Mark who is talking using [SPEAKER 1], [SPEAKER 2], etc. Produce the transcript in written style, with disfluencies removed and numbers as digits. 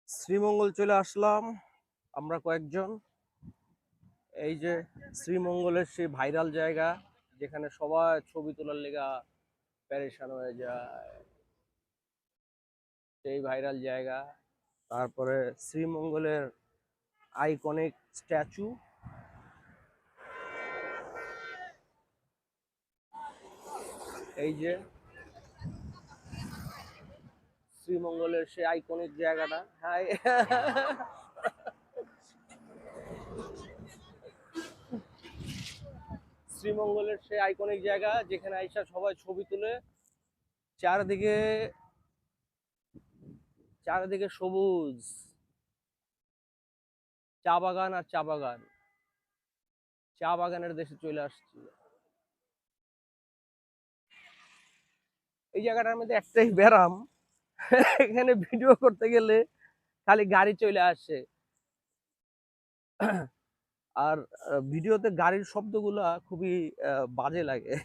[SPEAKER 1] শ্রীমঙ্গল চলে আসলাম আমরা কয়েকজন। এই যে শ্রীমঙ্গলের সেই ভাইরাল জায়গা, যেখানে সবাই ছবি তোলার লেগা প্যারেশান হয়ে যায়, সেই ভাইরাল জায়গা। তারপরে শ্রীমঙ্গলের আইকনিক স্ট্যাচু, এই যে শ্রীমঙ্গলের সেই আইকনিক জায়গাটা। হ্যাঁ, শ্রীমঙ্গলের সেই আইকনিক জায়গা যেখানে আইসা সবাই ছবি তুলে। চারদিকে চারদিকে সবুজ, চা বাগান আর চা বাগান। চা বাগানের দেশে চলে আসছি। এই জায়গাটার মধ্যে একটাই ব্যারাম, এখানে ভিডিও করতে গেলে খালি গাড়ি চলে আসে। আর ভিডিওতে গাড়ির শব্দগুলা খুবই বাজে লাগে।